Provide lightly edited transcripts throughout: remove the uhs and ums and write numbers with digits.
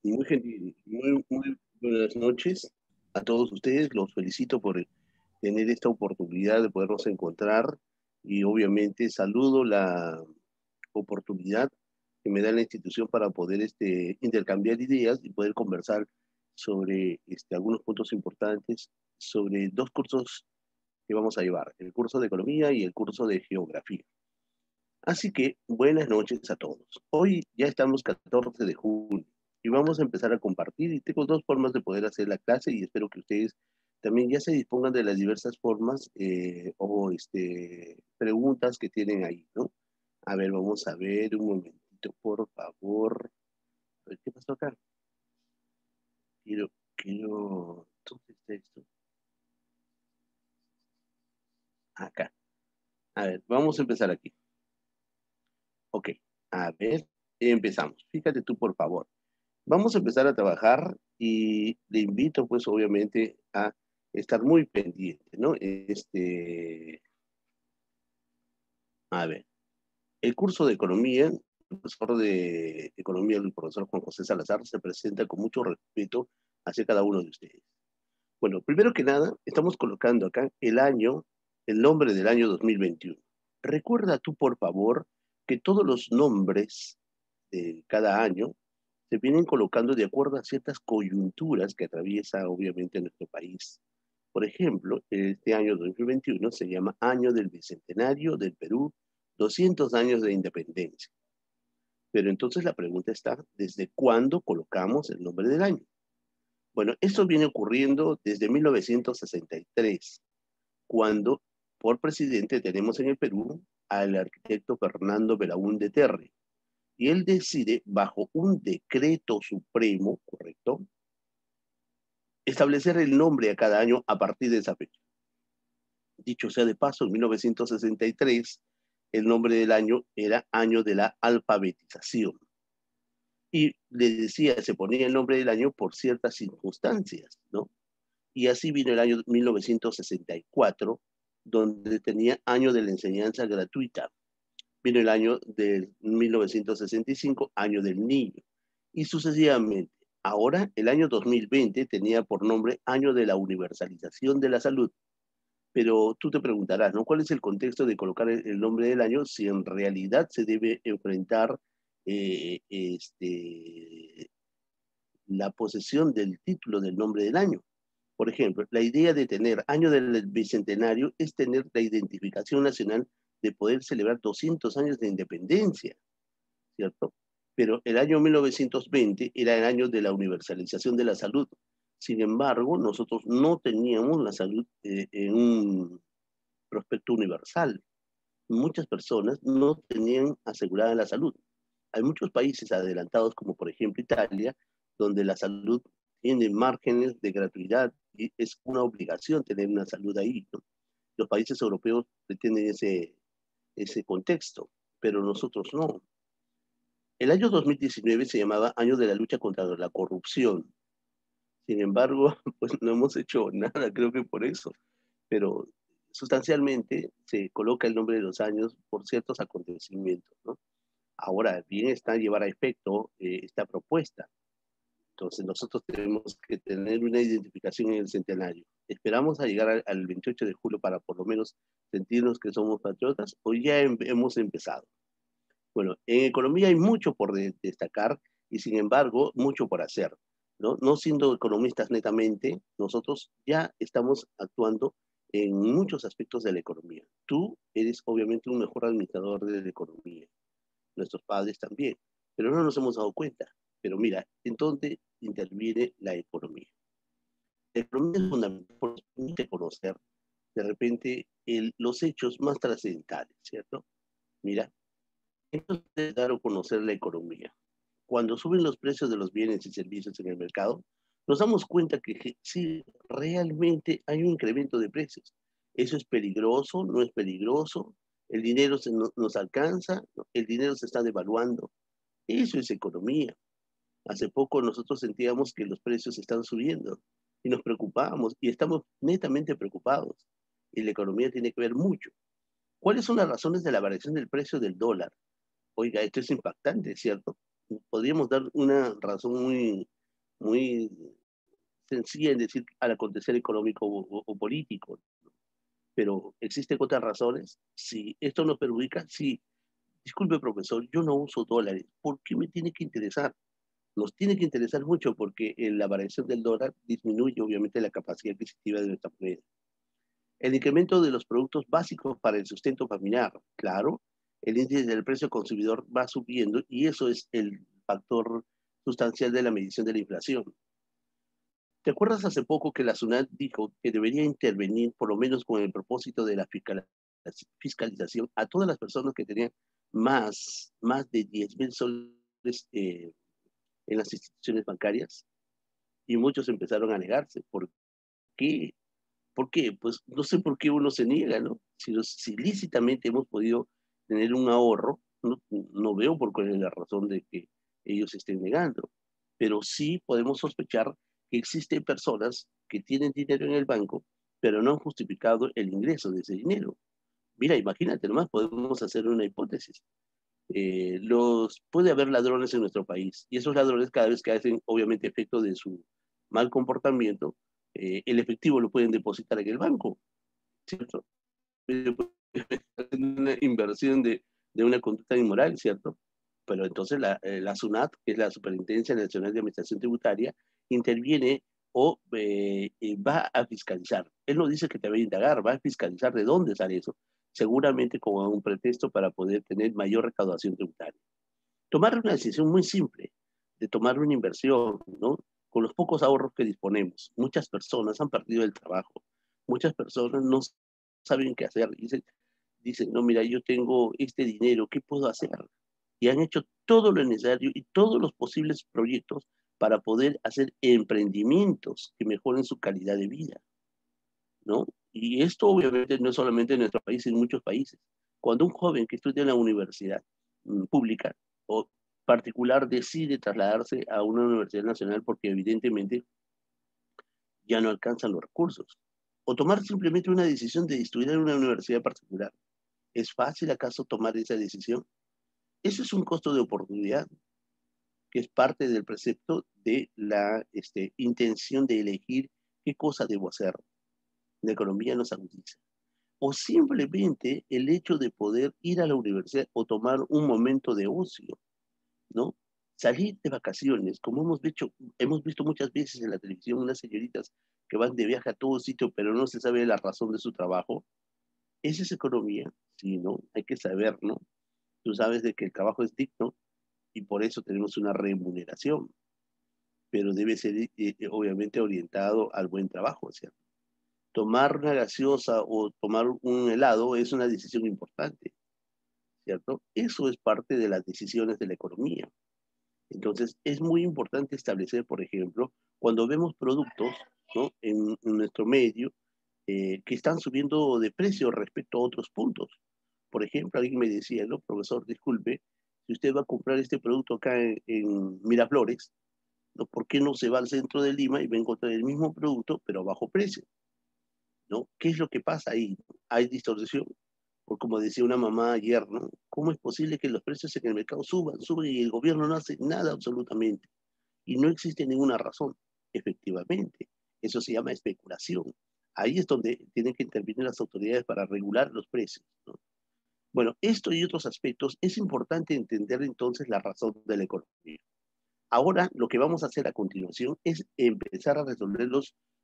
Muy gentil, muy buenas noches a todos ustedes. Los felicito por tener esta oportunidad de podernos encontrar y obviamente saludo la oportunidad que me da la institución para poder intercambiar ideas y poder conversar sobre algunos puntos importantes sobre dos cursos que vamos a llevar, el curso de Economía y el curso de Geografía. Así que buenas noches a todos. Hoy ya estamos 14 de junio y vamos a empezar a compartir y tengo dos formas de poder hacer la clase y espero que ustedes también ya se dispongan de las diversas formas o preguntas que tienen ahí, ¿no? A ver, vamos a ver un momentito, por favor. A ver, ¿qué pasó acá? Quiero, ¿dónde está esto? Acá. A ver, vamos a empezar aquí. Ok, a ver, empezamos. Fíjate tú, por favor. Vamos a empezar a trabajar y le invito, pues, obviamente, a estar muy pendiente, ¿no? A ver, el curso de economía, el profesor de economía, el profesor Juan José Salazar, se presenta con mucho respeto hacia cada uno de ustedes. Bueno, primero que nada, estamos colocando acá el nombre del año 2021. Recuerda tú, por favor, que todos los nombres de cada año se vienen colocando de acuerdo a ciertas coyunturas que atraviesa obviamente nuestro país. Por ejemplo, este año 2021 se llama Año del Bicentenario del Perú, 200 años de independencia. Pero entonces la pregunta está, ¿desde cuándo colocamos el nombre del año? Bueno, esto viene ocurriendo desde 1963, cuando por presidente tenemos en el Perú al arquitecto Fernando Belaúnde Terry. Y él decide, bajo un decreto supremo, ¿correcto?, establecer el nombre a cada año a partir de esa fecha. Dicho sea de paso, en 1963, el nombre del año era Año de la Alfabetización. Y le decía, se ponía el nombre del año por ciertas circunstancias, ¿no? Y así vino el año 1964, donde tenía Año de la Enseñanza Gratuita. Vino el año de 1965, Año del Niño. Y sucesivamente. Ahora, el año 2020 tenía por nombre Año de la Universalización de la Salud. Pero tú te preguntarás, ¿no? ¿Cuál es el contexto de colocar el nombre del año si en realidad se debe enfrentar eh, este, la posesión del título del nombre del año? Por ejemplo, la idea de tener año del bicentenario es tener la identificación nacional de poder celebrar 200 años de independencia, ¿cierto? Pero el año 1920 era el año de la universalización de la salud. Sin embargo, nosotros no teníamos la salud en un prospecto universal. Muchas personas no tenían asegurada la salud. Hay muchos países adelantados, como por ejemplo Italia, donde la salud tiene márgenes de gratuidad y es una obligación tener una salud ahí, ¿no? Los países europeos tienen ese contexto, pero nosotros no. El año 2019 se llamaba Año de la Lucha contra la Corrupción. Sin embargo, pues no hemos hecho nada, creo que por eso. Pero sustancialmente se coloca el nombre de los años por ciertos acontecimientos, ¿no? Ahora, bien está llevar a efecto esta propuesta. Entonces, nosotros tenemos que tener una identificación en el centenario. Esperamos a llegar al 28 de julio para por lo menos sentirnos que somos patriotas, o ya hemos empezado. Bueno, en economía hay mucho por destacar y sin embargo mucho por hacer, ¿no? No siendo economistas netamente, nosotros ya estamos actuando en muchos aspectos de la economía. Tú eres obviamente un mejor administrador de la economía, nuestros padres también, pero no nos hemos dado cuenta. Pero mira, ¿en dónde interviene la economía? La economía es fundamental porque conocer de repente los hechos más trascendentales, ¿cierto? Mira, esto es dar a conocer la economía. Cuando suben los precios de los bienes y servicios en el mercado, nos damos cuenta que sí, realmente hay un incremento de precios. ¿Eso es peligroso? ¿No es peligroso? ¿El dinero nos alcanza? ¿El dinero se está devaluando? Eso es economía. Hace poco nosotros sentíamos que los precios están subiendo y nos preocupábamos y estamos netamente preocupados. Y la economía tiene que ver mucho. ¿Cuáles son las razones de la variación del precio del dólar? Oiga, esto es impactante, ¿cierto? podríamos dar una razón muy sencilla en decir al acontecer económico o político, pero ¿existen otras razones? Si esto nos perjudica, sí. Disculpe, profesor, yo no uso dólares. ¿Por qué me tiene que interesar? Nos tiene que interesar mucho porque la variación del dólar disminuye obviamente la capacidad adquisitiva de nuestra moneda. El incremento de los productos básicos para el sustento familiar, claro, el índice del precio consumidor va subiendo y eso es el factor sustancial de la medición de la inflación. ¿Te acuerdas hace poco que la SUNAT dijo que debería intervenir por lo menos con el propósito de la fiscalización a todas las personas que tenían más de 10.000 soles en las instituciones bancarias? Y muchos empezaron a negarse. ¿Por qué? ¿Por qué? Pues no sé por qué uno se niega, ¿no? Si lícitamente hemos podido tener un ahorro, no veo por cuál es la razón de que ellos estén negando. Pero sí podemos sospechar que existen personas que tienen dinero en el banco, pero no han justificado el ingreso de ese dinero. Mira, imagínate nomás, podemos hacer una hipótesis. Puede haber ladrones en nuestro país y esos ladrones cada vez que hacen obviamente efecto de su mal comportamiento, el efectivo lo pueden depositar en el banco, ¿cierto? Una inversión de una conducta inmoral, ¿cierto? Pero entonces la SUNAT, que es la Superintendencia Nacional de Administración Tributaria, interviene o va a fiscalizar. Él no dice que te va a indagar, va a fiscalizar de dónde sale eso, seguramente como un pretexto para poder tener mayor recaudación tributaria. Tomar una decisión muy simple de tomar una inversión, ¿no? Con los pocos ahorros que disponemos. Muchas personas han perdido el trabajo, muchas personas no saben qué hacer. Dicen, no, mira, yo tengo este dinero, ¿qué puedo hacer? Y han hecho todo lo necesario y todos los posibles proyectos para poder hacer emprendimientos que mejoren su calidad de vida, ¿no? Y esto obviamente no es solamente en nuestro país, en muchos países. Cuando un joven que estudia en la universidad pública o particular decide trasladarse a una universidad nacional porque evidentemente ya no alcanzan los recursos, o tomar simplemente una decisión de estudiar en una universidad particular, ¿es fácil acaso tomar esa decisión? Eso es un costo de oportunidad, que es parte del precepto de la intención de elegir qué cosa debo hacer. La economía nos agudiza. O simplemente el hecho de poder ir a la universidad o tomar un momento de ocio, ¿no? Salir de vacaciones, como hemos visto muchas veces en la televisión, unas señoritas que van de viaje a todo sitio, pero no se sabe la razón de su trabajo. ¿Esa es economía? Sí, ¿no? Hay que saber, ¿no? Tú sabes de que el trabajo es digno y por eso tenemos una remuneración, pero debe ser obviamente orientado al buen trabajo, ¿cierto? Tomar una gaseosa o tomar un helado es una decisión importante, ¿cierto? Eso es parte de las decisiones de la economía. Entonces, es muy importante establecer, por ejemplo, cuando vemos productos, ¿no? En nuestro medio que están subiendo de precio respecto a otros puntos. Por ejemplo, alguien me decía, no, profesor, disculpe, si usted va a comprar este producto acá en Miraflores, ¿no? ¿Por qué no se va al centro de Lima y va a encontrar el mismo producto, pero a bajo precio? ¿No? ¿Qué es lo que pasa ahí? Hay distorsión. Por como decía una mamá ayer, ¿no? ¿Cómo es posible que los precios en el mercado suban y el gobierno no hace nada absolutamente? Y no existe ninguna razón. Efectivamente, eso se llama especulación. Ahí es donde tienen que intervenir las autoridades para regular los precios, ¿no? Bueno, esto y otros aspectos, es importante entender entonces la razón de la economía. Ahora, lo que vamos a hacer a continuación es empezar a resolver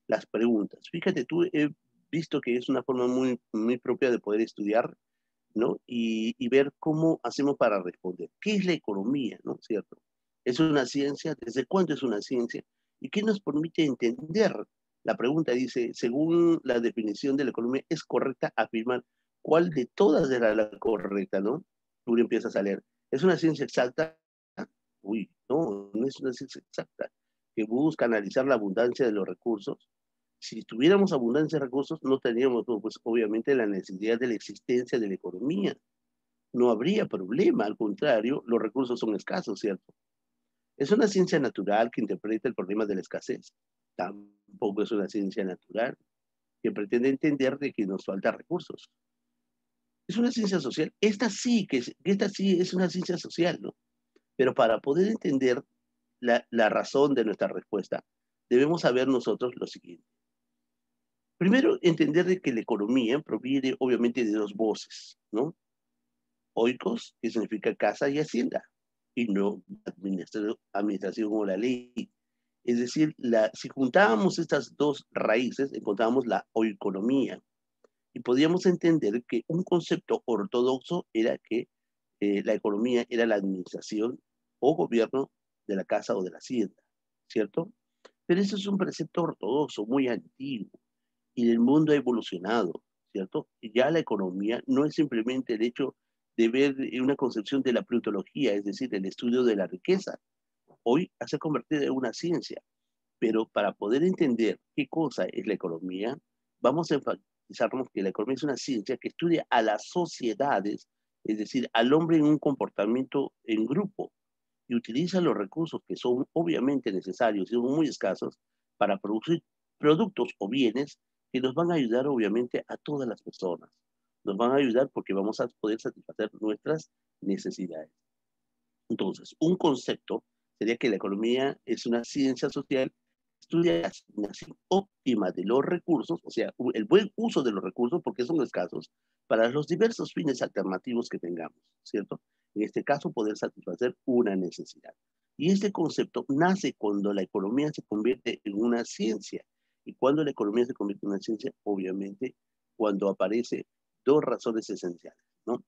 las preguntas. Fíjate, tú he visto que es una forma muy propia de poder estudiar, ¿no? Y ver cómo hacemos para responder. ¿Qué es la economía, no? ¿Cierto? ¿Es una ciencia? ¿Desde cuándo es una ciencia? ¿Y qué nos permite entender? La pregunta dice, según la definición de la economía, ¿es correcta afirmar cuál de todas era la correcta, no? Tú empiezas a leer. ¿Es una ciencia exacta? Uy, no, no es una ciencia exacta, que busca analizar la abundancia de los recursos. Si tuviéramos abundancia de recursos, no tendríamos, no, pues, obviamente, la necesidad de la existencia de la economía. No habría problema, al contrario, los recursos son escasos, ¿cierto? Es una ciencia natural que interpreta el problema de la escasez. Tampoco es una ciencia natural que pretende entender de que nos faltan recursos. Es una ciencia social. Esta sí es una ciencia social, ¿no? Pero para poder entender la razón de nuestra respuesta, debemos saber nosotros lo siguiente. Primero, entender de que la economía proviene obviamente de dos voces, ¿no? Oikos, que significa casa y hacienda, y no administración o la ley. Es decir, si juntábamos estas dos raíces, encontrábamos la oikonomía. Y podíamos entender que un concepto ortodoxo era que la economía era la administración o gobierno de la casa o de la hacienda, ¿cierto? Pero eso es un precepto ortodoxo muy antiguo y el mundo ha evolucionado, ¿cierto? Y ya la economía no es simplemente el hecho de ver una concepción de la plutología, es decir, el estudio de la riqueza. Hoy se ha convertido en una ciencia, pero para poder entender qué cosa es la economía, vamos a enfatizarnos que la economía es una ciencia que estudia a las sociedades, es decir, al hombre en un comportamiento en grupo, y utiliza los recursos que son obviamente necesarios y son muy escasos para producir productos o bienes que nos van a ayudar obviamente a todas las personas. Nos van a ayudar porque vamos a poder satisfacer nuestras necesidades. Entonces, un concepto sería que la economía es una ciencia social que estudia la asignación óptima de los recursos, o sea, el buen uso de los recursos, porque son escasos, para los diversos fines alternativos que tengamos, ¿cierto? En este caso, poder satisfacer una necesidad. Y este concepto nace cuando la economía se convierte en una ciencia. Y cuando la economía se convierte en una ciencia, obviamente, cuando aparece dos razones esenciales, ¿no?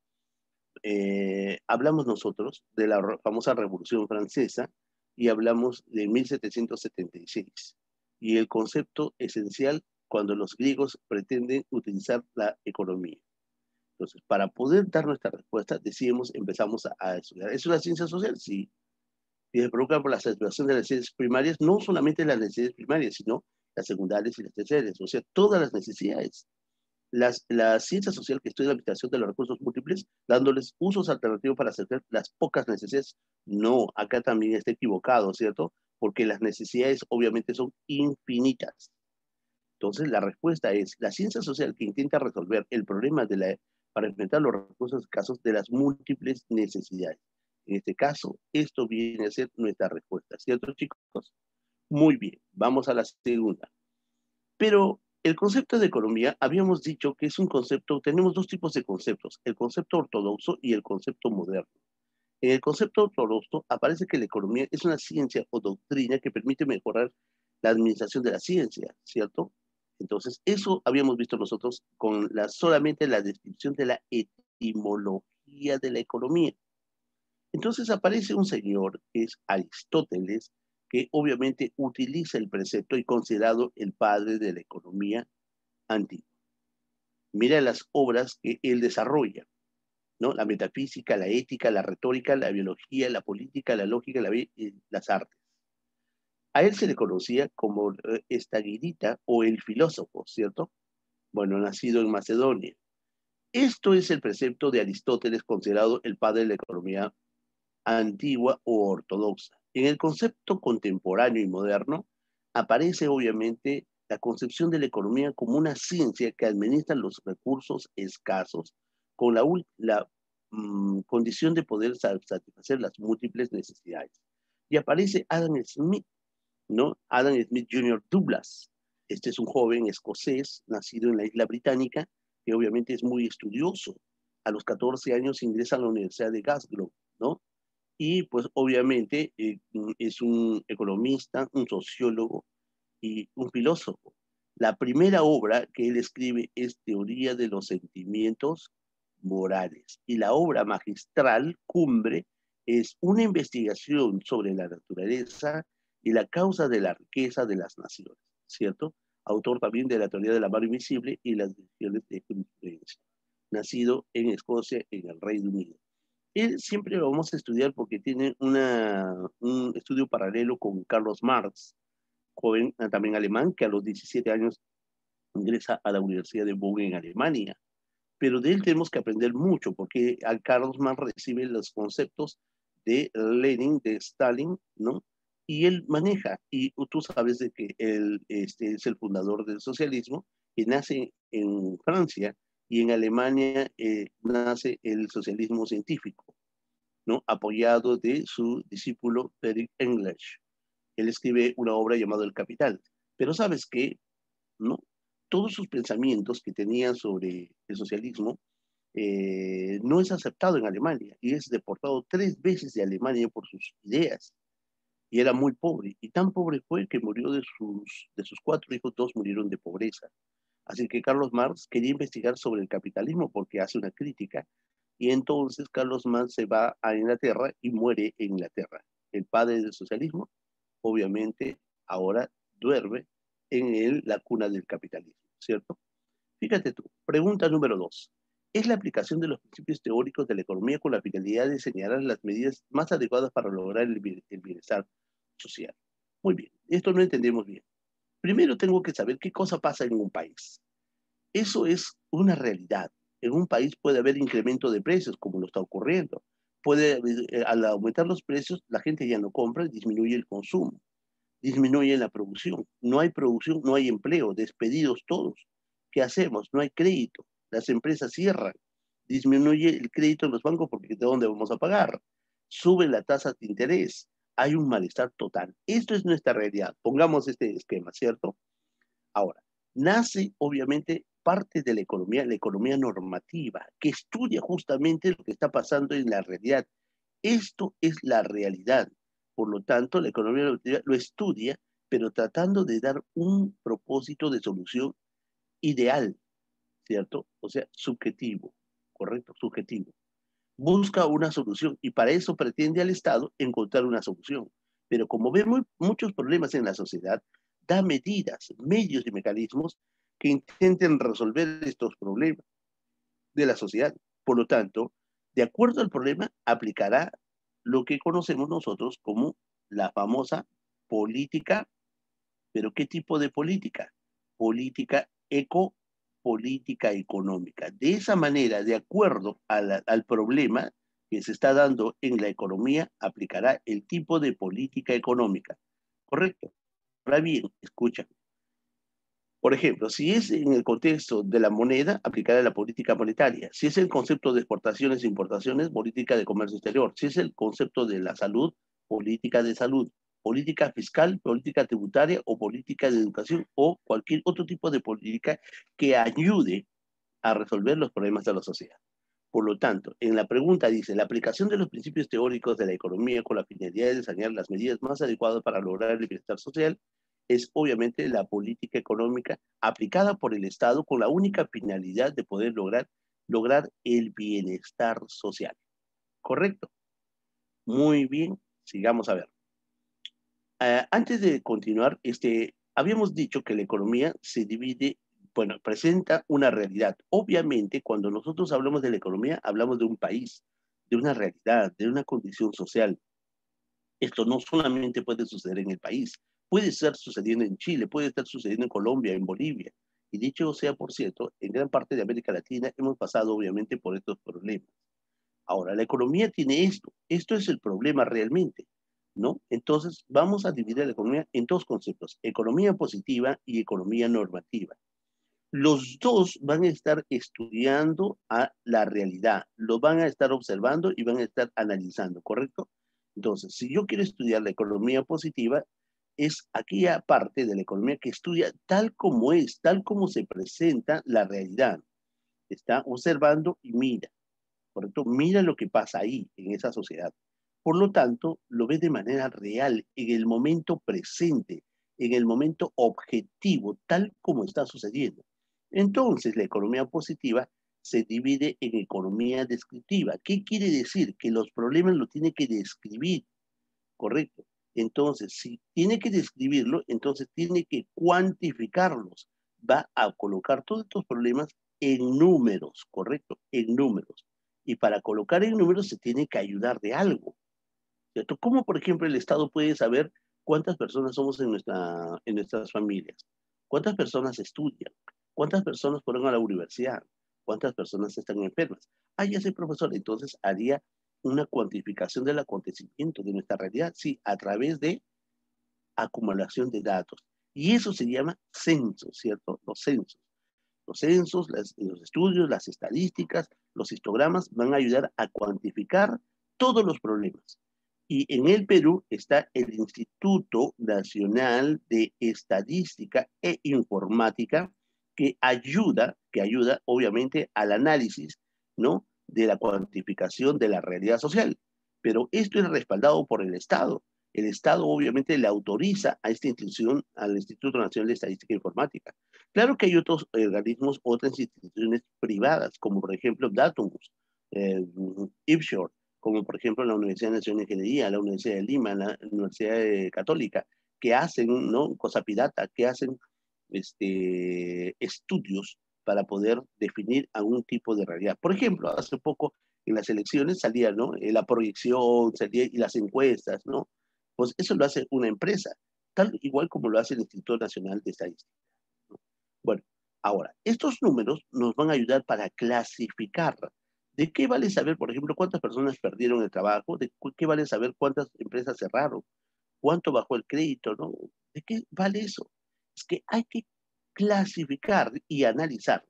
Hablamos nosotros de la famosa Revolución Francesa y hablamos de 1776. Y el concepto esencial cuando los griegos pretenden utilizar la economía. Entonces, para poder dar nuestra respuesta, decimos, empezamos a estudiar. ¿Es una ciencia social? Sí. Y se preocupa por la satisfacción de las necesidades primarias, no solamente las necesidades primarias, sino las secundarias y las terciarias, o sea, todas las necesidades. La ciencia social que estudia la administración de los recursos múltiples, dándoles usos alternativos para satisfacer las pocas necesidades. No, acá también está equivocado, ¿cierto? Porque las necesidades obviamente son infinitas. Entonces, la respuesta es la ciencia social que intenta resolver el problema para enfrentar los recursos escasos de las múltiples necesidades. En este caso, esto viene a ser nuestra respuesta, ¿cierto, chicos? Muy bien, vamos a la segunda. Pero el concepto de economía, habíamos dicho que es un concepto, tenemos dos tipos de conceptos, el concepto ortodoxo y el concepto moderno. En el concepto ortodoxo aparece que la economía es una ciencia o doctrina que permite mejorar la administración de la ciencia, ¿cierto? Entonces, eso habíamos visto nosotros con solamente la descripción de la etimología de la economía. Entonces aparece un señor, que es Aristóteles, que obviamente utiliza el precepto y considerado el padre de la economía antigua. Mira las obras que él desarrolla, ¿no? La metafísica, la ética, la retórica, la biología, la política, la lógica, las artes. A él se le conocía como Estagirita o el filósofo, ¿cierto? Bueno, nacido en Macedonia. Esto es el precepto de Aristóteles, considerado el padre de la economía antigua o ortodoxa. En el concepto contemporáneo y moderno aparece obviamente la concepción de la economía como una ciencia que administra los recursos escasos con la condición de poder satisfacer las múltiples necesidades. Y aparece Adam Smith, ¿no? Adam Smith Jr. Douglas. Este es un joven escocés nacido en la isla británica que obviamente es muy estudioso. A los 14 años ingresa a la Universidad de Glasgow, ¿no? Y pues obviamente es un economista, un sociólogo y un filósofo. La primera obra que él escribe es Teoría de los Sentimientos Morales. Y la obra magistral, Cumbre, es una investigación sobre la naturaleza y la causa de la riqueza de las naciones, ¿cierto? Autor también de la teoría de la mano invisible y las decisiones de jurisprudencia. Nacido en Escocia, en el Reino Unido. Él siempre lo vamos a estudiar porque tiene un estudio paralelo con Carlos Marx, joven también alemán, que a los 17 años ingresa a la Universidad de Bonn en Alemania. Pero de él tenemos que aprender mucho porque a Carlos Marx recibe los conceptos de Lenin, de Stalin, ¿no? Y él maneja, y tú sabes de que él es el fundador del socialismo, que nace en Francia y en Alemania nace el socialismo científico. ¿no? Apoyado de su discípulo Friedrich Engels. Él escribe una obra llamada El Capital. Pero ¿sabes qué? ¿No? Todos sus pensamientos que tenía sobre el socialismo no es aceptado en Alemania y es deportado 3 veces de Alemania por sus ideas. Y era muy pobre. Y tan pobre fue que murió de sus 4 hijos, 2 murieron de pobreza. Así que Carlos Marx quería investigar sobre el capitalismo porque hace una crítica. Y entonces Carlos Marx se va a Inglaterra y muere en Inglaterra. El padre del socialismo, obviamente, ahora duerme en la cuna del capitalismo, ¿cierto? Fíjate tú, pregunta número 2. ¿Es la aplicación de los principios teóricos de la economía con la finalidad de señalar las medidas más adecuadas para lograr el bienestar social? Muy bien, esto no entendemos bien. Primero tengo que saber qué cosa pasa en un país. Eso es una realidad. En un país puede haber incremento de precios, como lo está ocurriendo. Al aumentar los precios, la gente ya no compra y disminuye el consumo, disminuye la producción, no hay empleo, despedidos todos. ¿Qué hacemos? No hay crédito, las empresas cierran, disminuye el crédito en los bancos porque ¿de dónde vamos a pagar? Sube la tasa de interés, hay un malestar total. Esto es nuestra realidad. Pongamos este esquema, ¿cierto? Ahora, nace obviamente parte de la economía normativa, que estudia justamente lo que está pasando en la realidad. Esto es la realidad. Por lo tanto, la economía normativa lo estudia, pero tratando de dar un propósito de solución ideal, ¿cierto? O sea, subjetivo, ¿correcto? Subjetivo. Busca una solución y para eso pretende al Estado encontrar una solución. Pero como vemos muchos problemas en la sociedad, da medidas, medios y mecanismos que intenten resolver estos problemas de la sociedad. Por lo tanto, de acuerdo al problema, aplicará lo que conocemos nosotros como la famosa política. ¿Pero qué tipo de política? Política política económica. De esa manera, de acuerdo al problema que se está dando en la economía, aplicará el tipo de política económica. ¿Correcto? Ahora bien, escucha. Por ejemplo, si es en el contexto de la moneda, aplicará la política monetaria. Si es el concepto de exportaciones e importaciones, política de comercio exterior. Si es el concepto de la salud, política de salud. Política fiscal, política tributaria o política de educación o cualquier otro tipo de política que ayude a resolver los problemas de la sociedad. Por lo tanto, en la pregunta dice, la aplicación de los principios teóricos de la economía con la finalidad de diseñar las medidas más adecuadas para lograr el bienestar social es obviamente la política económica aplicada por el Estado con la única finalidad de poder lograr el bienestar social. ¿Correcto? Muy bien, sigamos a ver. Antes de continuar, habíamos dicho que la economía se divide, bueno, presenta una realidad. Obviamente, cuando nosotros hablamos de la economía, hablamos de un país, de una realidad, de una condición social. Esto no solamente puede suceder en el país, puede estar sucediendo en Chile, puede estar sucediendo en Colombia, en Bolivia. Y dicho sea por cierto, en gran parte de América Latina hemos pasado obviamente por estos problemas. Ahora, la economía tiene esto es el problema realmente, ¿no? Entonces, vamos a dividir la economía en 2 conceptos, economía positiva y economía normativa. Los dos van a estar estudiando a la realidad, lo van a estar observando y van a estar analizando, ¿correcto? Entonces, si yo quiero estudiar la economía positiva, es aquella parte de la economía que estudia tal como es, tal como se presenta la realidad. Está observando y mira, ¿correcto? Mira lo que pasa ahí, en esa sociedad. Por lo tanto, lo ves de manera real, en el momento presente, en el momento objetivo, tal como está sucediendo. Entonces, la economía positiva se divide en economía descriptiva. ¿Qué quiere decir? Que los problemas lo tiene que describir, ¿correcto? Entonces, si tiene que describirlo, entonces tiene que cuantificarlos. Va a colocar todos estos problemas en números, ¿correcto? En números. Y para colocar en números se tiene que ayudar de algo, ¿cierto? ¿Cómo, por ejemplo, el Estado puede saber cuántas personas somos en nuestras familias? ¿Cuántas personas estudian? ¿Cuántas personas fueron a la universidad? ¿Cuántas personas están enfermas? Ah, ya soy profesor, entonces haría una cuantificación del acontecimiento de nuestra realidad, sí, a través de acumulación de datos. Y eso se llama censo, ¿cierto? Los censos. Los censos, los estudios, las estadísticas, los histogramas van a ayudar a cuantificar todos los problemas. Y en el Perú está el Instituto Nacional de Estadística e Informática, que ayuda obviamente al análisis, ¿no?, de la cuantificación de la realidad social. Pero esto es respaldado por el Estado. El Estado obviamente le autoriza a esta institución, al Instituto Nacional de Estadística e Informática. Claro que hay otros organismos, otras instituciones privadas, como por ejemplo Datumus, Ipsos, como por ejemplo la Universidad Nacional de Ingeniería, la Universidad de Lima, la Universidad Católica, que hacen, ¿no?, cosa pirata, que hacen estudios para poder definir algún tipo de realidad. Por ejemplo, hace poco en las elecciones salía, ¿no?, la proyección, salía, y las encuestas, ¿no? Pues eso lo hace una empresa, tal igual como lo hace el Instituto Nacional de Estadística, ¿no? Bueno, ahora, estos números nos van a ayudar para clasificar. ¿De qué vale saber, por ejemplo, cuántas personas perdieron el trabajo? ¿De qué vale saber cuántas empresas cerraron? ¿Cuánto bajó el crédito? ¿No? ¿De qué vale eso? Es que hay que clasificar y analizar.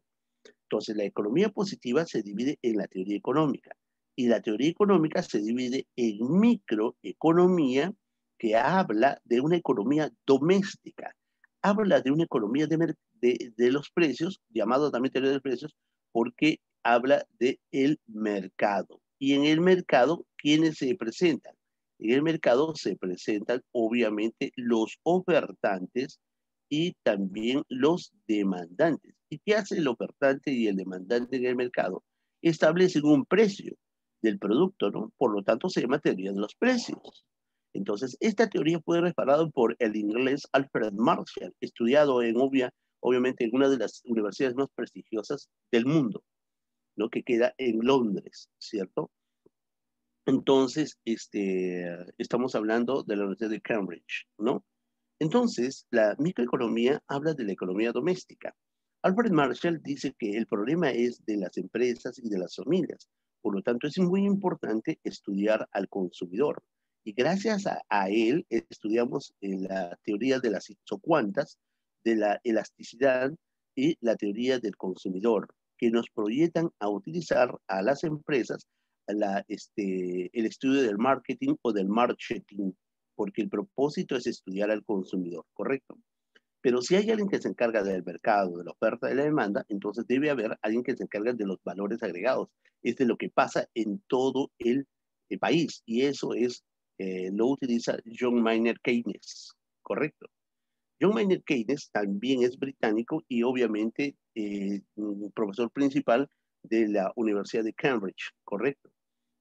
Entonces, la economía positiva se divide en la teoría económica y la teoría económica se divide en microeconomía, que habla de una economía doméstica, habla de una economía de los precios, llamado también teoría de los precios, porque habla de el mercado. Y en el mercado, ¿quiénes se presentan? En el mercado se presentan obviamente los ofertantes y también los demandantes. ¿Y qué hace el ofertante y el demandante en el mercado? Establecen un precio del producto, ¿no? Por lo tanto, se llama teoría de los precios. Entonces, esta teoría fue respaldada por el inglés Alfred Marshall, estudiado obviamente en una de las universidades más prestigiosas del mundo, ¿no?, que queda en Londres, ¿cierto? Entonces, estamos hablando de la Universidad de Cambridge, ¿no? Entonces, la microeconomía habla de la economía doméstica. Alfred Marshall dice que el problema es de las empresas y de las familias. Por lo tanto, es muy importante estudiar al consumidor. Y gracias a él estudiamos la teoría de las isocuantas, de la elasticidad y la teoría del consumidor, que nos proyectan a utilizar a las empresas el estudio del marketing o del marketing, porque el propósito es estudiar al consumidor, ¿correcto? Pero si hay alguien que se encarga del mercado, de la oferta y de la demanda, entonces debe haber alguien que se encargue de los valores agregados. Es de lo que pasa en todo el país, y eso lo utiliza John Maynard Keynes, ¿correcto? John Maynard Keynes también es británico y obviamente un profesor principal de la Universidad de Cambridge, ¿correcto?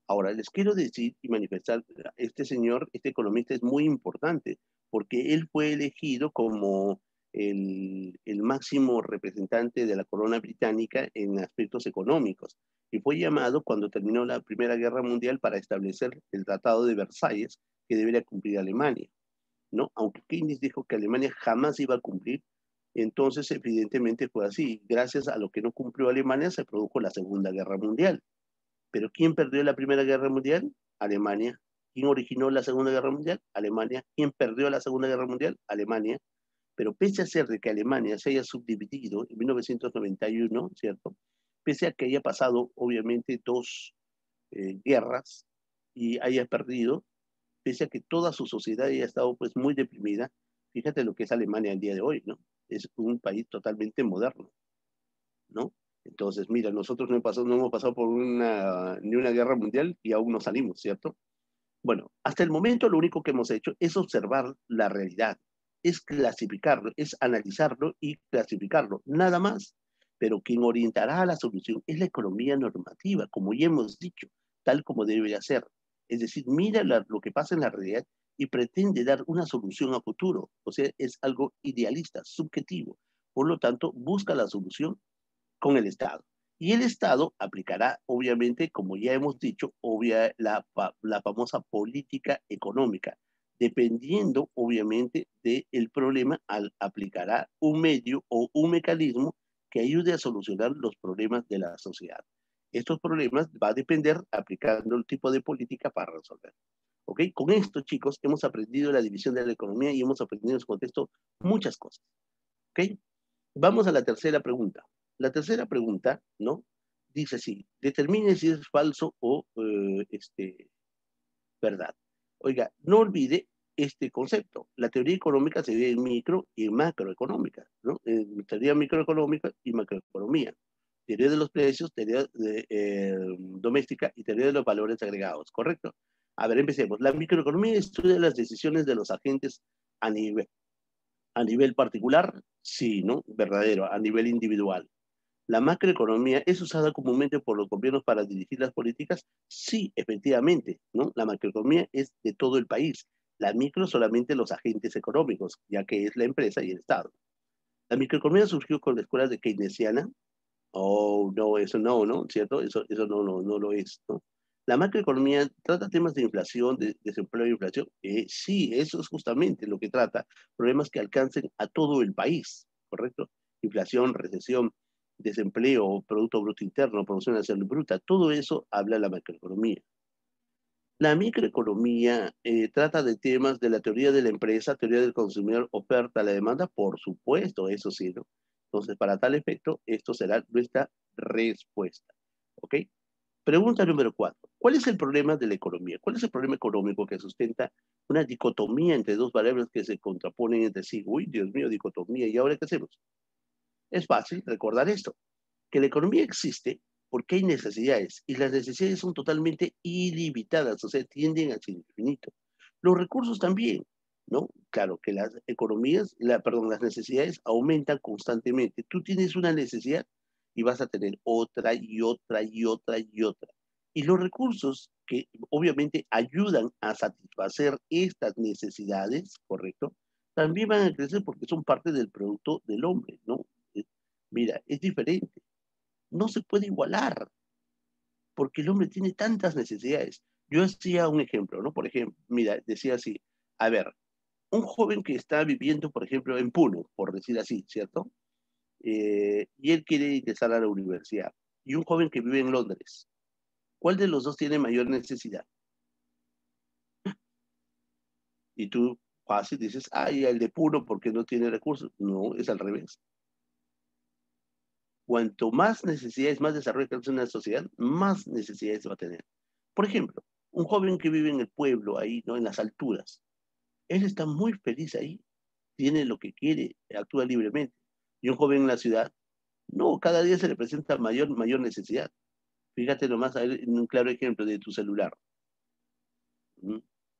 Ahora, les quiero decir y manifestar, este señor, este economista es muy importante, porque él fue elegido como el máximo representante de la corona británica en aspectos económicos, y fue llamado cuando terminó la Primera Guerra Mundial para establecer el Tratado de Versalles que debería cumplir Alemania, ¿no? Aunque Keynes dijo que Alemania jamás iba a cumplir, entonces evidentemente fue así. Gracias a lo que no cumplió Alemania se produjo la Segunda Guerra Mundial. Pero ¿quién perdió la Primera Guerra Mundial? Alemania. ¿Quién originó la Segunda Guerra Mundial? Alemania. ¿Quién perdió la Segunda Guerra Mundial? Alemania. Pero pese a ser de que Alemania se haya subdividido en 1991, ¿cierto? Pese a que haya pasado, obviamente, dos guerras y haya perdido, pese a que toda su sociedad haya estado pues muy deprimida, fíjate lo que es Alemania el día de hoy, ¿no? Es un país totalmente moderno, ¿no? Entonces, mira, nosotros no hemos pasado por ni una guerra mundial y aún no salimos, ¿cierto? Bueno, hasta el momento lo único que hemos hecho es observar la realidad, es clasificarlo, es analizarlo y clasificarlo, nada más. Pero quien orientará a la solución es la economía normativa, como ya hemos dicho, tal como debe ser. Es decir, mira lo que pasa en la realidad y pretende dar una solución a futuro. O sea, es algo idealista, subjetivo. Por lo tanto, busca la solución con el Estado. Y el Estado aplicará, obviamente, como ya hemos dicho, la famosa política económica, dependiendo, obviamente, del problema, aplicará un medio o un mecanismo que ayude a solucionar los problemas de la sociedad. Estos problemas va a depender aplicando el tipo de política para resolver. ¿Ok? Con esto, chicos, hemos aprendido la división de la economía y hemos aprendido en su contexto muchas cosas. ¿Ok? Vamos a la tercera pregunta. La tercera pregunta, ¿no? Dice así, determine si es falso o ¿verdad? Oiga, no olvide este concepto. La teoría económica se ve en micro y en macroeconómica, ¿no? En teoría microeconómica y macroeconomía. Teoría de los precios, doméstica y teoría de los valores agregados, ¿correcto? A ver, empecemos. La microeconomía estudia las decisiones de los agentes a nivel particular, sí, ¿no? Verdadero, a nivel individual. La macroeconomía es usada comúnmente por los gobiernos para dirigir las políticas. Sí, efectivamente, ¿no? La macroeconomía es de todo el país. La micro solamente los agentes económicos, ya que es la empresa y el Estado. La microeconomía surgió con la escuela de keynesiana. Oh, no, eso no, ¿no? ¿Cierto? Eso no lo es, ¿no? La macroeconomía trata temas de inflación, de desempleo e inflación. Sí, eso es justamente lo que trata. Problemas que alcancen a todo el país, ¿correcto? Inflación, recesión, desempleo, Producto Bruto Interno, producción nacional bruta, todo eso habla la macroeconomía. La microeconomía trata de temas de la teoría de la empresa, teoría del consumidor, oferta, la demanda, por supuesto, eso sí, ¿no? Entonces, para tal efecto, esto será nuestra respuesta. ¿Ok? Pregunta número 4. ¿Cuál es el problema de la economía? ¿Cuál es el problema económico que sustenta una dicotomía entre dos variables que se contraponen entre sí? Uy, Dios mío, dicotomía. ¿Y ahora qué hacemos? Es fácil recordar esto, que la economía existe porque hay necesidades y las necesidades son totalmente ilimitadas, o sea, tienden hacia el infinito. Los recursos también, ¿no? Claro que las economías, perdón, las necesidades aumentan constantemente. Tú tienes una necesidad y vas a tener otra y otra y otra y otra. Y los recursos que obviamente ayudan a satisfacer estas necesidades, ¿correcto? También van a crecer porque son parte del producto del hombre, ¿no? Mira, es diferente. No se puede igualar porque el hombre tiene tantas necesidades. Yo hacía un ejemplo, ¿no? Por ejemplo, mira, decía así, a ver, un joven que está viviendo, por ejemplo, en Puno, por decir así, ¿cierto? Y él quiere ingresar a la universidad. Y un joven que vive en Londres. ¿Cuál de los dos tiene mayor necesidad? Y tú fácil dices, ay, el de Puno porque no tiene recursos. No, es al revés. Cuanto más necesidades, más desarrollo que una sociedad, más necesidades va a tener. Por ejemplo, un joven que vive en el pueblo, ahí, ¿no? En las alturas, él está muy feliz ahí, tiene lo que quiere, actúa libremente. Y un joven en la ciudad, no, cada día se le presenta mayor necesidad. Fíjate nomás en un claro ejemplo de tu celular. ¿Mm?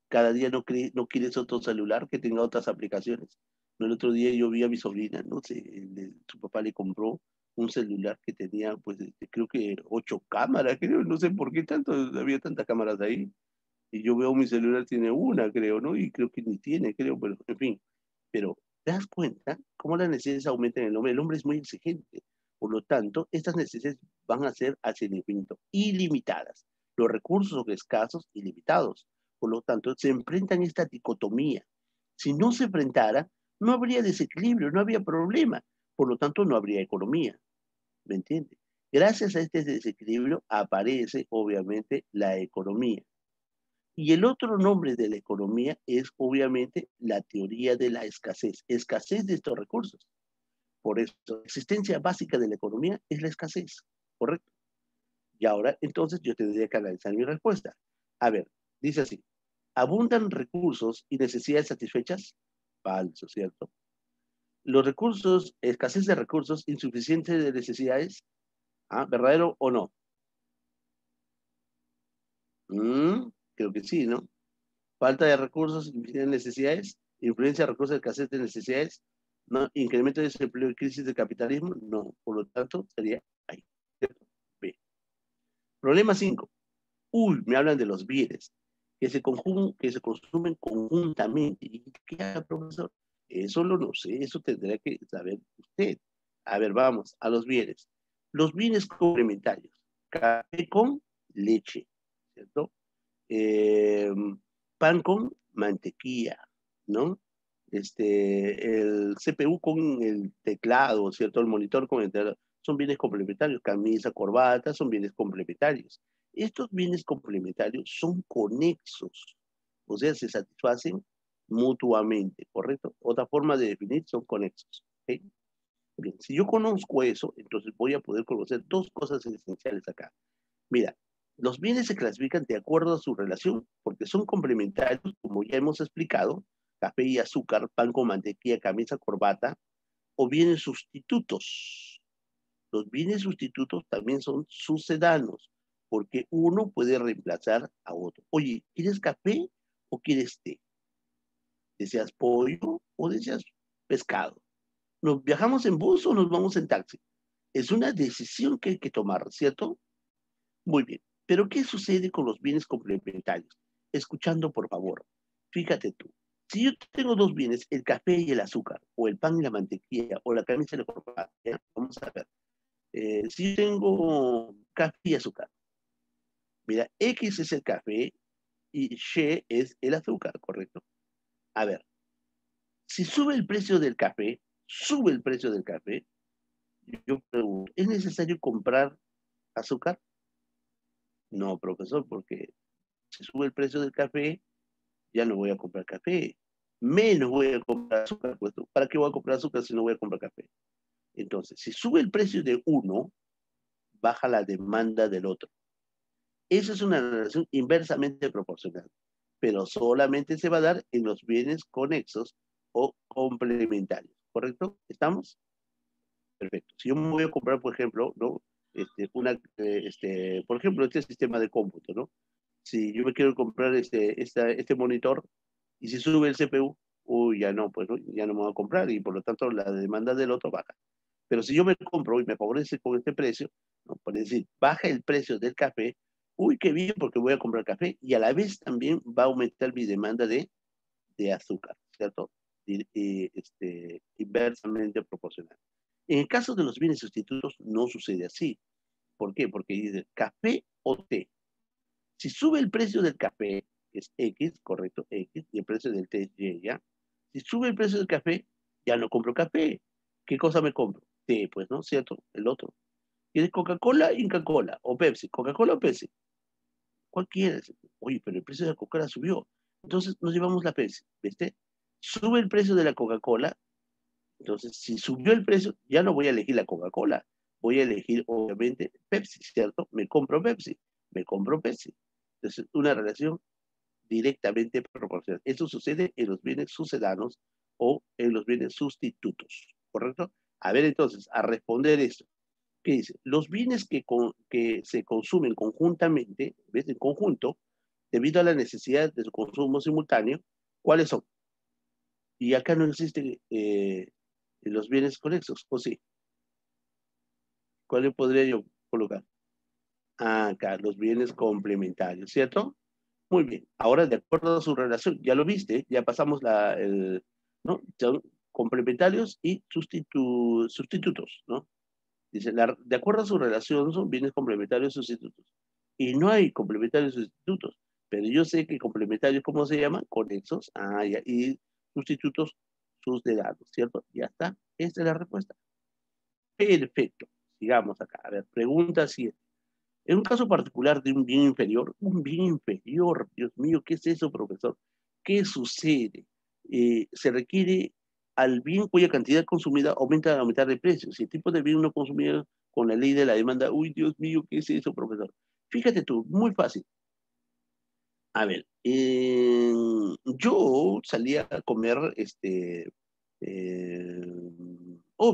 Cada día no quieres otro celular que tenga otras aplicaciones. No, el otro día yo vi a mi sobrina, no sé, su papá le compró un celular que tenía, pues, creo que 8 cámaras, creo, no sé por qué tanto, había tantas cámaras ahí. Y yo veo mi celular tiene una, creo, ¿no? Y creo que ni tiene, creo, pero en fin. Pero, ¿te das cuenta cómo las necesidades aumentan en el hombre? El hombre es muy exigente. Por lo tanto, estas necesidades van a ser hacia el infinito, ilimitadas. Los recursos son escasos, ilimitados. Por lo tanto, se enfrentan esta dicotomía. Si no se enfrentara, no habría desequilibrio, no habría problema. Por lo tanto, no habría economía. ¿Me entiendes? Gracias a este desequilibrio aparece, obviamente, la economía. Y el otro nombre de la economía es obviamente la teoría de la escasez de estos recursos. Por eso, la existencia básica de la economía es la escasez, ¿correcto? Y ahora, entonces, yo tendría que analizar mi respuesta. A ver, dice así, ¿abundan recursos y necesidades satisfechas? Falso, ¿cierto? Los recursos, escasez de recursos, insuficiente de necesidades, ¿ah? ¿Verdadero o no? Creo que sí, ¿no? Falta de recursos, insuficiencia de necesidades, influencia de recursos, escasez de necesidades, no, incremento de desempleo y crisis de capitalismo, no, por lo tanto sería ahí. ¿Cierto? B. Problema 5. Uy, me hablan de los bienes que se consumen conjuntamente. ¿Y qué haga, profesor? Eso lo no sé, eso tendrá que saber usted. A ver, vamos, a los bienes. Los bienes complementarios. Café con leche, ¿cierto? eh, pan con mantequilla, ¿no? El CPU con el teclado, ¿cierto? El monitor con el teclado, son bienes complementarios. Camisa, corbata, son bienes complementarios. Estos bienes complementarios son conexos, o sea, se satisfacen mutuamente, ¿correcto? Otra forma de definir son conexos. ¿Ok? Bien, si yo conozco eso, entonces voy a poder conocer dos cosas esenciales acá. Mira, Los bienes se clasifican de acuerdo a su relación, porque son complementarios, como ya hemos explicado, café y azúcar, pan con mantequilla, camisa, corbata, o bienes sustitutos. Los bienes sustitutos también son sucedáneos, porque uno puede reemplazar a otro. Oye, ¿quieres café o quieres té? ¿Deseas pollo o deseas pescado? ¿Nos viajamos en bus o nos vamos en taxi? Es una decisión que hay que tomar, ¿cierto? Muy bien. Pero ¿qué sucede con los bienes complementarios? Escuchando, por favor. Fíjate tú. Si yo tengo dos bienes, el café y el azúcar, o el pan y la mantequilla, o la camisa y la corbata, ¿ya? Vamos a ver. Si yo tengo café y azúcar, mira, X es el café y Y es el azúcar, ¿correcto? A ver, si sube el precio del café, sube el precio del café, yo pregunto, ¿es necesario comprar azúcar? No, profesor, porque si sube el precio del café, ya no voy a comprar café. Menos voy a comprar azúcar, pues, ¿para qué voy a comprar azúcar si no voy a comprar café? Entonces, si sube el precio de uno, baja la demanda del otro. Esa es una relación inversamente proporcional, pero solamente se va a dar en los bienes conexos o complementarios, ¿correcto? ¿Estamos? Perfecto. Si yo me voy a comprar, por ejemplo, ¿no? Por ejemplo, este sistema de cómputo, ¿no? Si yo me quiero comprar este monitor y si sube el CPU, uy, ya no, pues ¿no? Ya no me voy a comprar y por lo tanto la demanda del otro baja. Pero si yo me compro y me favorece con este precio, ¿no? Por decir, baja el precio del café, uy, qué bien, porque voy a comprar café y a la vez también va a aumentar mi demanda de azúcar, ¿cierto? Inversamente proporcional. En el caso de los bienes sustitutos no sucede así. ¿Por qué? Porque dice café o té. Si sube el precio del café, que es X, correcto, X, y el precio del té es Y, ¿ya? Si sube el precio del café, ya no compro café. ¿Qué cosa me compro? Té, pues, ¿no? ¿Cierto? El otro. ¿Quieres Coca-Cola, Inca Cola o Pepsi? ¿Coca-Cola o Pepsi? ¿Cuál quieres? Oye, pero el precio de la Coca-Cola subió. Entonces nos llevamos la Pepsi, ¿viste? Sube el precio de la Coca-Cola. Entonces, si subió el precio, ya no voy a elegir la Coca-Cola. Voy a elegir, obviamente, Pepsi, ¿cierto? Me compro Pepsi, me compro Pepsi. Entonces, una relación directamente proporcional. Eso sucede en los bienes sucedáneos o en los bienes sustitutos, ¿correcto? A ver, entonces, a responder esto. ¿Qué dice? Los bienes que se consumen conjuntamente, ¿ves? En conjunto, debido a la necesidad de su consumo simultáneo, ¿cuáles son? Y acá no existen los bienes conexos, ¿o sí? ¿Cuáles podría yo colocar? Acá, los bienes complementarios, ¿cierto? Muy bien. Ahora, de acuerdo a su relación, ya lo viste, ya pasamos ¿no? Son complementarios y sustitutos, ¿no? Dice, de acuerdo a su relación, son bienes complementarios y sustitutos. Y no hay complementarios y sustitutos, pero yo sé que complementarios, ¿cómo se llaman? Conexos, ya, y sustitutos, sus dedados, ¿cierto? Ya está, esta es la respuesta. Perfecto. Sigamos acá. A ver, pregunta 7. En un caso particular de un bien inferior, Dios mío, ¿qué es eso, profesor? ¿Qué sucede? Se requiere al bien cuya cantidad consumida aumenta al aumentar el precio. Si el tipo de bien no consumido con la ley de la demanda, uy, Dios mío, ¿qué es eso, profesor? Fíjate tú, muy fácil. A ver, yo salía a comer,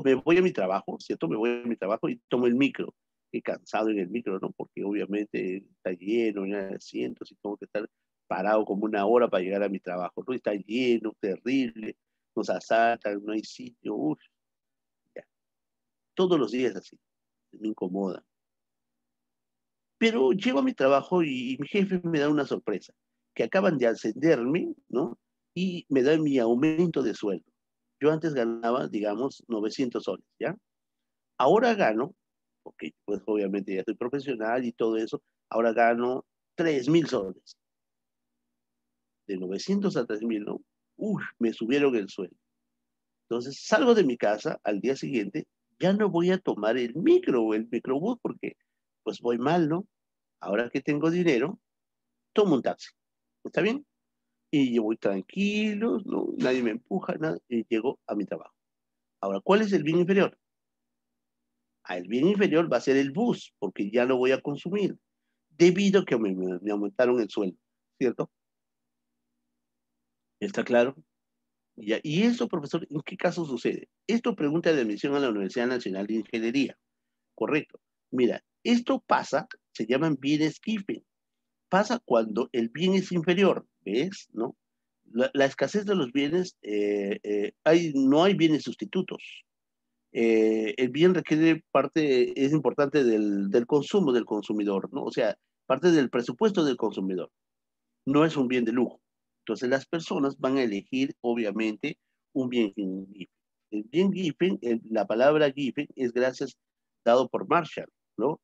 me voy a mi trabajo, ¿cierto? Me voy a mi trabajo y tomo el micro. He cansado en el micro, ¿no? Porque obviamente está lleno, no hay asientos y tengo que estar parado como una hora para llegar a mi trabajo, ¿no? Está lleno, terrible, nos asaltan, no hay sitio, uf, ya. Todos los días así, me incomoda. Pero llego a mi trabajo y mi jefe me da una sorpresa, que acaban de ascenderme, ¿no? Y me dan mi aumento de sueldo. Yo antes ganaba, digamos, 900 soles, ¿ya? Ahora gano, porque pues obviamente ya soy profesional y todo eso, ahora gano 3.000 soles. De 900 a 3.000, ¿no? Uf, me subieron el sueldo. Entonces salgo de mi casa al día siguiente, ya no voy a tomar el micro o el microbús porque pues voy mal, ¿no? Ahora que tengo dinero, tomo un taxi. ¿Está bien? Y yo voy tranquilo, no, nadie me empuja, nada, y llego a mi trabajo. Ahora, ¿cuál es el bien inferior? El bien inferior va a ser el bus, porque ya lo voy a consumir. debido a que me aumentaron el sueldo, ¿cierto? ¿Está claro? Ya. Y eso, profesor, ¿en qué caso sucede? Esto pregunta de admisión a la Universidad Nacional de Ingeniería, correcto. Mira, esto pasa, se llaman bienes giffen. Pasa cuando el bien es inferior, ¿ves? ¿No? La escasez de los bienes, no hay bienes sustitutos. El bien requiere parte, es importante del consumo del consumidor, ¿no? O sea, parte del presupuesto del consumidor. No es un bien de lujo. Entonces las personas van a elegir, obviamente, un bien Giffen. El bien Giffen, la palabra Giffen es gracias dado por Marshall, ¿no?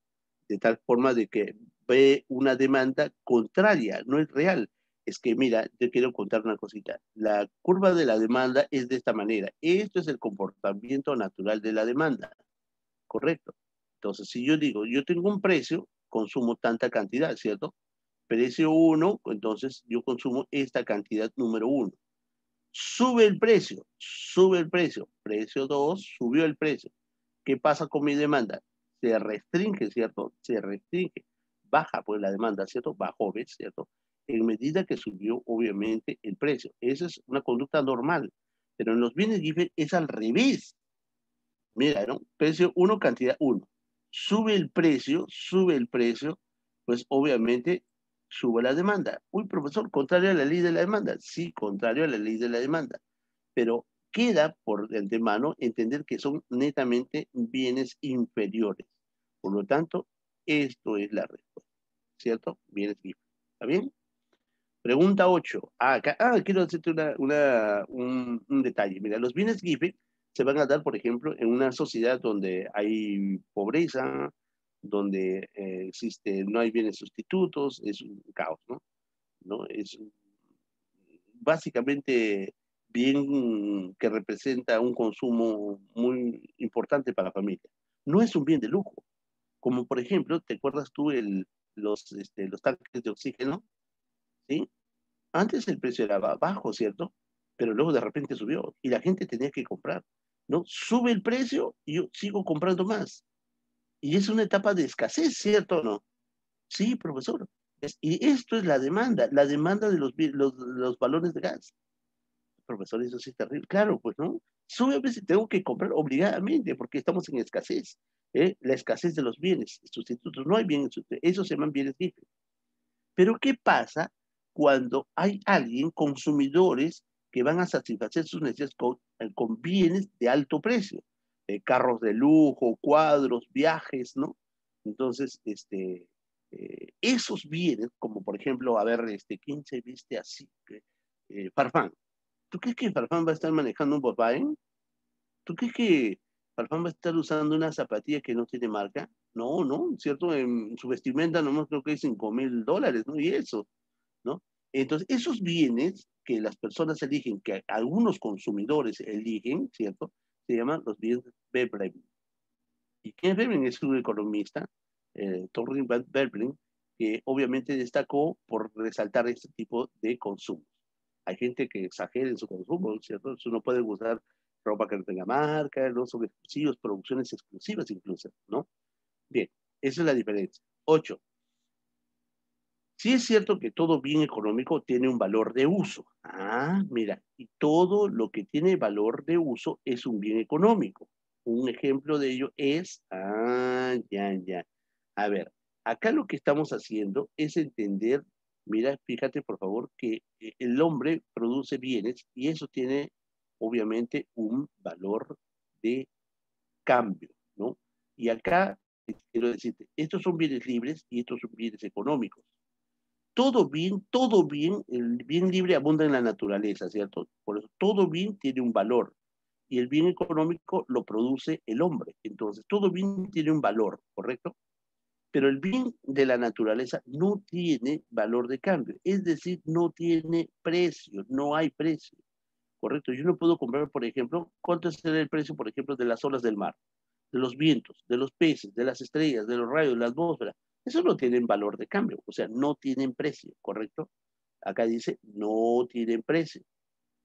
De tal forma de que ve una demanda contraria, no es real. Es que, mira, te quiero contar una cosita. La curva de la demanda es de esta manera. Esto es el comportamiento natural de la demanda, ¿correcto? Entonces, si yo digo, yo tengo un precio, consumo tanta cantidad, ¿cierto? Precio uno, entonces yo consumo esta cantidad número uno. Sube el precio, sube el precio. Precio 2, subió el precio. ¿Qué pasa con mi demanda? Se restringe, ¿cierto? Se restringe. Baja pues la demanda, ¿cierto? Bajó, ¿ves? ¿Cierto? En medida que subió, obviamente, el precio. Esa es una conducta normal. Pero en los bienes Giffen es al revés. Mira, ¿no? Precio uno, cantidad uno. Sube el precio, pues obviamente sube la demanda. Uy, profesor, contrario a la ley de la demanda. Sí, contrario a la ley de la demanda. Pero queda por de antemano entender que son netamente bienes inferiores. Por lo tanto, esto es la respuesta, ¿cierto? Bienes inferiores. ¿Está bien? Pregunta 8. Quiero hacerte un detalle. Mira, los bienes Giffen se van a dar, por ejemplo, en una sociedad donde hay pobreza, donde no hay bienes sustitutos, es un caos, ¿no? ¿No? Es básicamente bien que representa un consumo muy importante para la familia. No es un bien de lujo, como por ejemplo, ¿te acuerdas tú los tanques de oxígeno? ¿Sí? Antes el precio era bajo, ¿cierto? Pero luego de repente subió y la gente tenía que comprar, ¿no? Sube el precio y yo sigo comprando más. Y es una etapa de escasez, ¿cierto o no? Sí, profesor. Y esto es la demanda de los balones de gas. Profesor, eso sí es terrible. Claro, pues, ¿no? Sube a veces tengo que comprar obligadamente porque estamos en escasez. La escasez de los bienes sustitutos. No hay bienes sustitutos. Eso se llaman bienes libres. Pero ¿qué pasa cuando hay alguien, consumidores, que van a satisfacer sus necesidades con bienes de alto precio? Carros de lujo, cuadros, viajes, ¿no? Entonces, esos bienes, como por ejemplo, a ver, ¿quién se viste así? Farfán. ¿Tú crees que Farfán va a estar manejando un Volkswagen? ¿Tú crees que Farfán va a estar usando una zapatilla que no tiene marca? No, no, ¿cierto? En su vestimenta nomás creo que es $5,000, ¿no? Y eso, ¿no? Entonces, esos bienes que las personas eligen, que algunos consumidores eligen, ¿cierto? Se llaman los bienes Veblen. ¿Y quién es Veblen? Es un economista, Thorsten Veblen, que obviamente destacó por resaltar este tipo de consumos. Hay gente que exagera en su consumo, ¿cierto? Uno puede usar ropa que no tenga marca, no son exclusivos, producciones exclusivas incluso, ¿no? Bien, esa es la diferencia. 8. Sí es cierto que todo bien económico tiene un valor de uso. Mira, y todo lo que tiene valor de uso es un bien económico. Un ejemplo de ello es, ya. A ver, acá lo que estamos haciendo es entender, mira, fíjate por favor, que el hombre produce bienes y eso tiene obviamente un valor de cambio, ¿no? Y acá quiero decirte, estos son bienes libres y estos son bienes económicos. Todo bien, el bien libre abunda en la naturaleza, ¿cierto? Por eso todo bien tiene un valor y el bien económico lo produce el hombre. Entonces, todo bien tiene un valor, ¿correcto? Pero el bien de la naturaleza no tiene valor de cambio, es decir, no tiene precio, no hay precio, ¿correcto? Yo no puedo comprar, por ejemplo, ¿cuánto será el precio, por ejemplo, de las olas del mar, de los vientos, de los peces, de las estrellas, de los rayos, de la atmósfera? Eso no tienen valor de cambio, o sea, no tienen precio, ¿correcto? Acá dice, no tienen precio,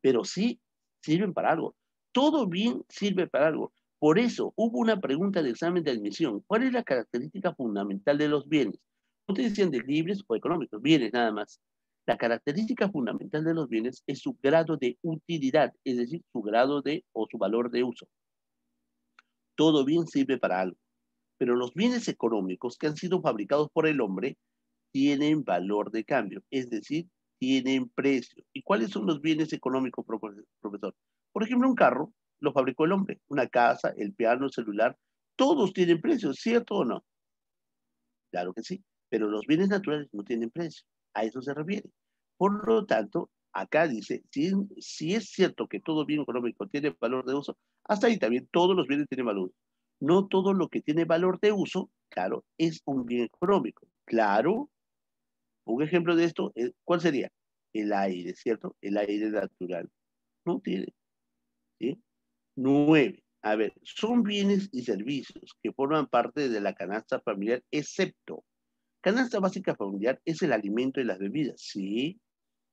pero sí sirven para algo. Todo bien sirve para algo. Por eso hubo una pregunta de examen de admisión. ¿Cuál es la característica fundamental de los bienes? te decían de libres o económicos, bienes nada más. La característica fundamental de los bienes es su grado de utilidad, es decir, su grado de o su valor de uso. Todo bien sirve para algo, pero los bienes económicos que han sido fabricados por el hombre tienen valor de cambio, es decir, tienen precio. ¿Y cuáles son los bienes económicos, profesor? Por ejemplo, un carro lo fabricó el hombre, una casa, el piano, el celular, todos tienen precio, ¿cierto o no? Claro que sí, pero los bienes naturales no tienen precio. A eso se refiere. Por lo tanto, acá dice, si es cierto que todo bien económico tiene valor de uso, hasta ahí también todos los bienes tienen valor. No todo lo que tiene valor de uso, claro, es un bien económico. Claro, un ejemplo de esto, ¿cuál sería? El aire, ¿cierto? El aire natural. No tiene, ¿sí? 9. A ver, son bienes y servicios que forman parte de la canasta familiar, excepto canasta básica familiar es el alimento y las bebidas, sí.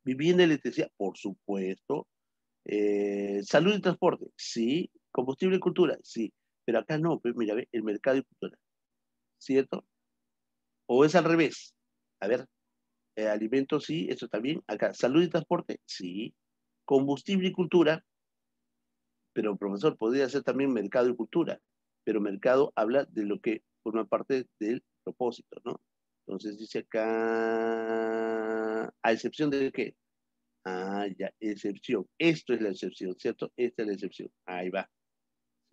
Vivienda y electricidad, por supuesto. Salud y transporte, sí. Combustible y cultura, sí. Pero acá no, pues mira, ve, el mercado y cultura, ¿cierto? O es al revés. A ver, alimentos, sí, eso también. Acá, salud y transporte, sí. Combustible y cultura, pero profesor, podría ser también mercado y cultura. Pero mercado habla de lo que forma parte del propósito, ¿no? Entonces dice acá, a excepción de qué. Ah, ya, excepción. Esto es la excepción, ¿cierto? Esta es la excepción. Ahí va.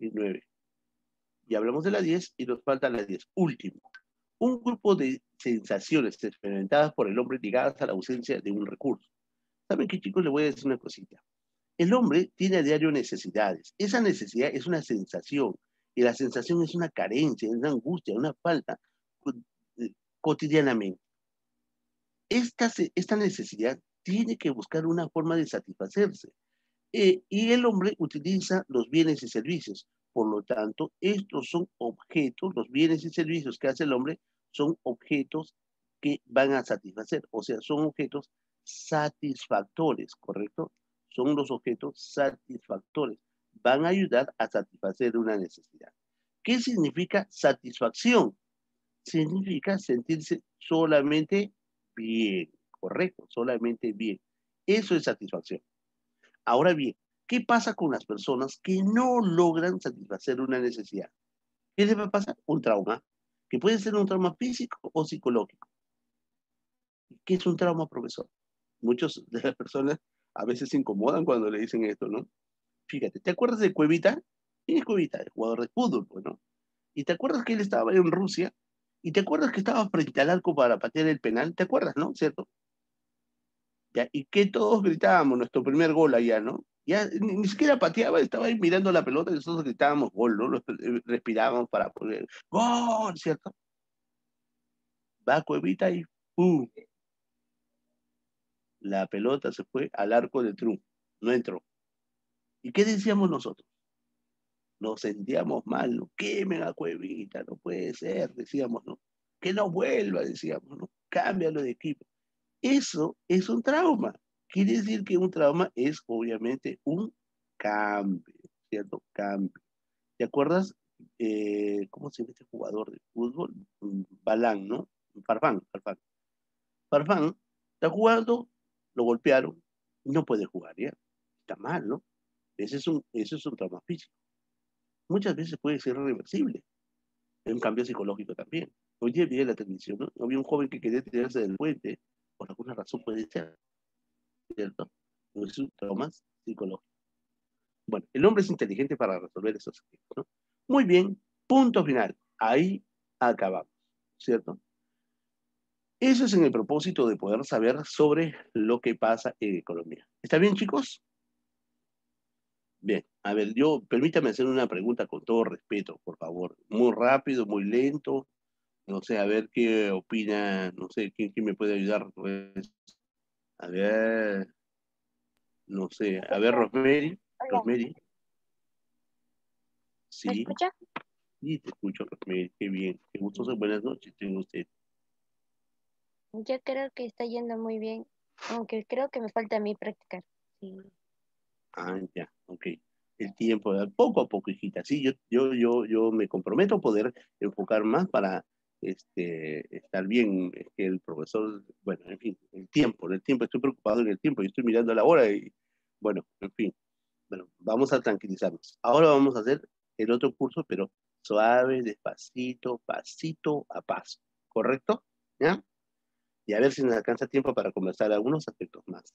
Sí, 9. Y hablamos de la 10 y nos falta la 10. Último. Un grupo de sensaciones experimentadas por el hombre ligadas a la ausencia de un recurso. ¿Saben qué, chicos? Les voy a decir una cosita. El hombre tiene a diario necesidades. Esa necesidad es una sensación. Y la sensación es una carencia, es una angustia, una falta eh, cotidianamente. Esta necesidad tiene que buscar una forma de satisfacerse. Y el hombre utiliza los bienes y servicios. Por lo tanto, estos son objetos, los bienes y servicios que hace el hombre son objetos que van a satisfacer, o sea, son objetos satisfactores, ¿correcto? Son los objetos satisfactores. Van a ayudar a satisfacer una necesidad. ¿Qué significa satisfacción? Significa sentirse solamente bien, ¿correcto? Solamente bien. Eso es satisfacción. Ahora bien, ¿qué pasa con las personas que no logran satisfacer una necesidad? ¿Qué les va a pasar? Un trauma, que puede ser un trauma físico o psicológico. ¿Qué es un trauma, profesor? Muchas de las personas a veces se incomodan cuando le dicen esto, ¿no? Fíjate, ¿te acuerdas de Cuevita? ¿Quién es Cuevita? El jugador de fútbol, pues, ¿no? ¿Y te acuerdas que él estaba en Rusia? ¿Y te acuerdas que estaba frente al arco para patear el penal? ¿Te acuerdas, no? ¿Cierto? ¿Ya? Y que todos gritábamos nuestro primer gol allá, ¿no? Ya ni siquiera pateaba, estaba ahí mirando la pelota y nosotros gritábamos gol, ¿no? Respirábamos para poder, ¡gol! ¿Cierto? Va Cuevita y ¡pum! La pelota se fue al arco de triunfo, no entró. ¿Y qué decíamos nosotros? Nos sentíamos mal, ¿no? Quemen a Cuevita, no puede ser, decíamos, ¿no? Que no vuelva, decíamos, ¿no? Cámbialo de equipo. Eso es un trauma. Quiere decir que un trauma es obviamente un cambio, ¿cierto? Cambio. ¿Te acuerdas cómo se llama este jugador de fútbol? Balán, ¿no? Farfán, Farfán. Farfán está jugando, lo golpearon, no puede jugar, ¿ya? Está mal, ¿no? Ese es un trauma físico. Muchas veces puede ser irreversible. Es un cambio psicológico también. Hoy día vi en la televisión, ¿no? Había un joven que quería tirarse del puente, por alguna razón puede ser, ¿cierto? Es un trauma psicológico. Bueno, el hombre es inteligente para resolver esos aspectos, ¿no? Muy bien, punto final. Ahí acabamos, ¿cierto? Eso es en el propósito de poder saber sobre lo que pasa en economía. ¿Está bien, chicos? Bien, a ver, permítame hacer una pregunta con todo respeto, por favor. Muy rápido, muy lento. No sé, a ver qué opina, no sé, quién me puede ayudar. Pues, a ver, no sé, a ver, Profesor, hola, Rosemary, ¿me sí, escucha? sí, te escucho, Rosemary, qué bien, qué gustoso, buenas noches, tengo usted. Yo creo que está yendo muy bien, aunque creo que me falta a mí practicar. Sí. Ah, ya, ok. El tiempo, poco a poco, hijita. Sí, yo me comprometo a poder enfocar más para estar bien, es que el profesor, bueno, en fin, el tiempo, estoy preocupado en el tiempo, y estoy mirando la hora y, bueno, en fin, bueno, vamos a tranquilizarnos. Ahora vamos a hacer el otro curso, pero suave, despacito, pasito a paso, ¿correcto? ¿Ya? Y a ver si nos alcanza tiempo para conversar algunos aspectos más.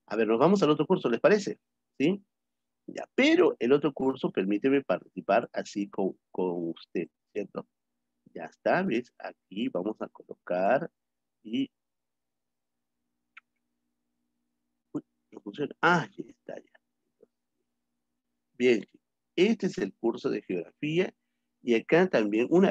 A ver, nos vamos al otro curso, ¿les parece? ¿Sí? Ya, pero el otro curso permíteme participar así con usted, ¿cierto? Ya está, ¿ves? Aquí vamos a colocar y... Uy, no funciona. Ah, ya está, ya. Bien, este es el curso de geografía y acá también una